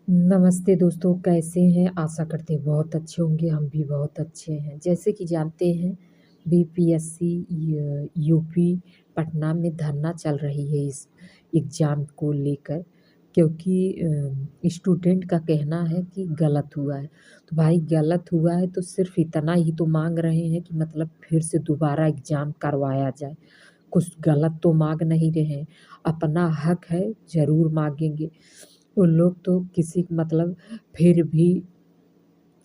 नमस्ते दोस्तों, कैसे हैं? आशा करते हैं बहुत अच्छे होंगे, हम भी बहुत अच्छे हैं। जैसे कि जानते हैं बीपीएससी यूपी पटना में धरना चल रही है इस एग्ज़ाम को लेकर क्योंकि स्टूडेंट का कहना है कि गलत हुआ है। तो भाई गलत हुआ है तो सिर्फ़ इतना ही तो माँग रहे हैं कि मतलब फिर से दोबारा एग्ज़ाम करवाया जाए। कुछ गलत तो माँग नहीं रहे हैं, अपना हक है ज़रूर माँगेंगे। उन लोग तो किसी मतलब फिर भी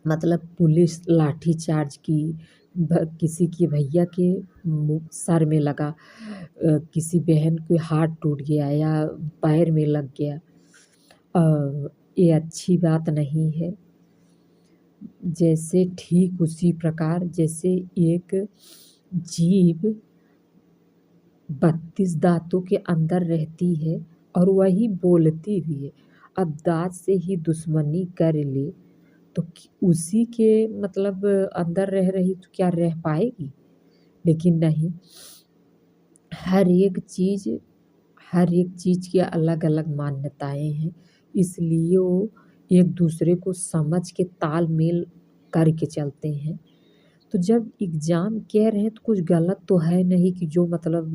मतलब पुलिस लाठीचार्ज की, किसी के भैया के सर में लगा, किसी बहन के हाथ टूट गया या पैर में लग गया। ये अच्छी बात नहीं है। जैसे ठीक उसी प्रकार जैसे एक जीभ 32 दाँतों के अंदर रहती है और वही बोलती भी है। अब दाँत से ही दुश्मनी कर ले तो उसी के मतलब अंदर रह रही तो क्या रह पाएगी? लेकिन नहीं, हर एक चीज़ हर एक चीज़ की अलग-अलग मान्यताएँ हैं, इसलिए वो एक-दूसरे को समझ के तालमेल करके चलते हैं। तो जब एग्ज़ाम कह रहे हैं तो कुछ गलत तो है नहीं कि जो मतलब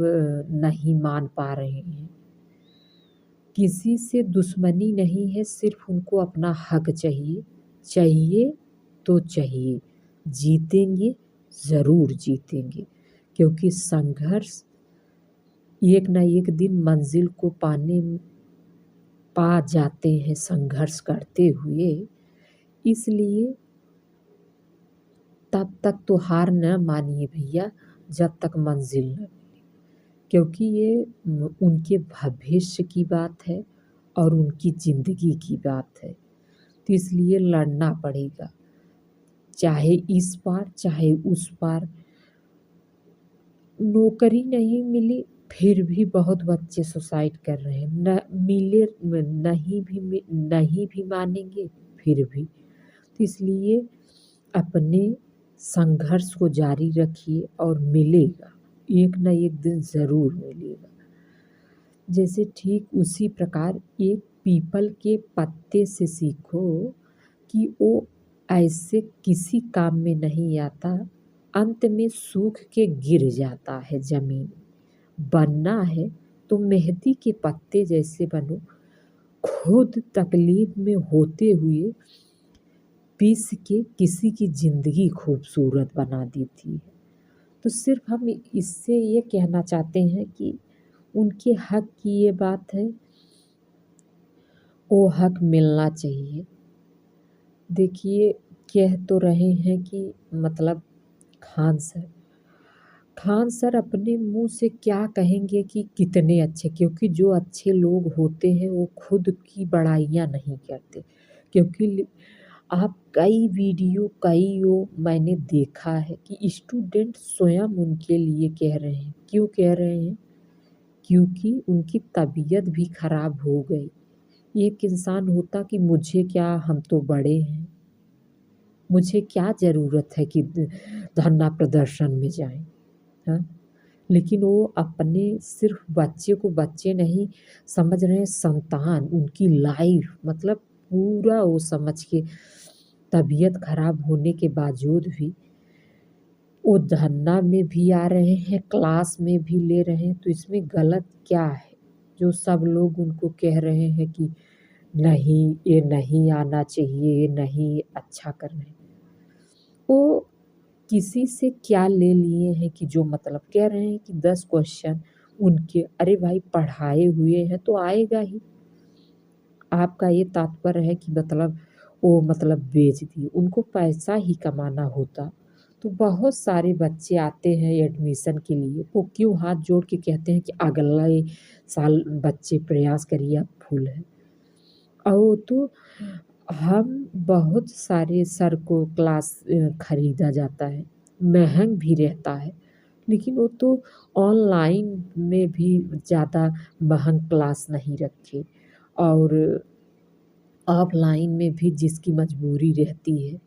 नहीं मान पा रहे हैं। किसी से दुश्मनी नहीं है, सिर्फ़ उनको अपना हक चाहिए। चाहिए तो चाहिए, जीतेंगे, ज़रूर जीतेंगे क्योंकि संघर्ष एक ना एक दिन मंज़िल को पा जाते हैं संघर्ष करते हुए। इसलिए तब तक तो हार न मानिए भैया, जब तक मंज़िल न मिले क्योंकि ये उनके भविष्य की बात है और उनकी ज़िंदगी की बात है। तो इसलिए लड़ना पड़ेगा, चाहे इस पार, चाहे उस पार। नौकरी नहीं मिली, फिर भी बहुत बच्चे सुसाइड कर रहे हैं। न मिले नहीं भी मानेंगे, फिर भी। तो इसलिए अपने संघर्ष को जारी रखिए और मिलेगा, एक ना एक दिन ज़रूर मिलेगा। जैसे ठीक उसी प्रकार एक पीपल के पत्ते से सीखो कि वो ऐसे किसी काम में नहीं आता, अंत में सूख के गिर जाता है ज़मीन। बनना है तो मेहंदी के पत्ते जैसे बनो, खुद तकलीफ में होते हुए पीस के किसी की ज़िंदगी खूबसूरत बना देती है। तो सिर्फ़ हम इससे ये कहना चाहते हैं कि उनके हक की ये बात है, वो हक मिलना चाहिए। देखिए, कह तो रहे हैं कि मतलब खान सर खान सर अपने मुँह से क्या कहेंगे कि कितने अच्छे, क्योंकि जो अच्छे लोग होते हैं वो खुद की बड़ाइयाँ नहीं करते। क्योंकि आप कई वीडियो कई वो मैंने देखा है कि स्टूडेंट स्वयं उनके लिए कह रहे हैं। क्यों कह रहे हैं? क्योंकि उनकी तबीयत भी खराब हो गई। एक इंसान होता कि मुझे क्या, हम तो बड़े हैं, मुझे क्या ज़रूरत है कि धरना प्रदर्शन में जाएँ, हाँ? लेकिन वो अपने सिर्फ़ बच्चे को बच्चे नहीं समझ रहे हैं, संतान, उनकी लाइफ़ मतलब पूरा वो समझ के तबीयत खराब होने के बावजूद भी वो धरना में भी आ रहे हैं, क्लास में भी ले रहे हैं, तो इसमें गलत क्या है? जो सब लोग उनको कह रहे हैं कि नहीं, ये नहीं आना चाहिए, ये नहीं अच्छा कर रहे हैं। वो किसी से क्या ले लिए हैं कि जो मतलब कह रहे हैं कि 10 क्वेश्चन उनके, अरे भाई पढ़ाए हुए हैं तो आएगा ही। आपका ये तात्पर्य है कि मतलब वो मतलब बेच दिए, उनको पैसा ही कमाना होता, तो बहुत सारे बच्चे आते हैं एडमिशन के लिए, वो क्यों हाथ जोड़ के कहते हैं कि अगले साल बच्चे प्रयास करिए, आप फुल है। और तो हम बहुत सारे सर को क्लास खरीदा जाता है, महँग भी रहता है, लेकिन वो तो ऑनलाइन में भी ज़्यादा महँग क्लास नहीं रखे और ऑफ़लाइन में भी जिसकी मजबूरी रहती है,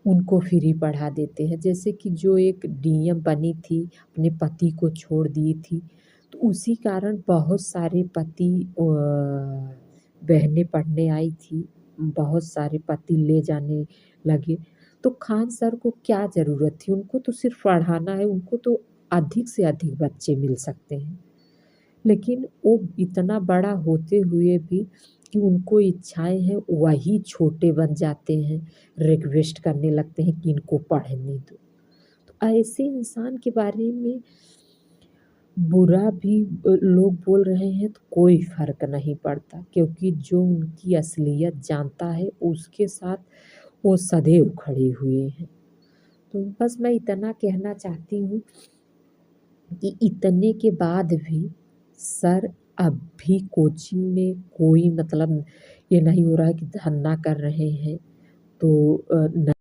उनको फ्री पढ़ा देते हैं। जैसे कि जो एक डीएम बनी थी, अपने पति को छोड़ दी थी, तो उसी कारण बहुत सारे पति बहनें पढ़ने आई थी, बहुत सारे पति ले जाने लगे, तो खान सर को क्या ज़रूरत थी? उनको तो सिर्फ़ पढ़ाना है, उनको तो अधिक से अधिक बच्चे मिल सकते हैं। लेकिन वो इतना बड़ा होते हुए भी कि उनको इच्छाएँ हैं, वही छोटे बन जाते हैं, रिक्वेस्ट करने लगते हैं कि इनको पढ़ने दो। तो ऐसे इंसान के बारे में बुरा भी लोग बोल रहे हैं तो कोई फ़र्क नहीं पड़ता, क्योंकि जो उनकी असलियत जानता है उसके साथ वो सदैव खड़े हुए हैं। तो बस मैं इतना कहना चाहती हूँ कि इतने के बाद भी सर अब भी कोचिंग में कोई मतलब ये नहीं हो रहा है कि धरना कर रहे हैं, तो न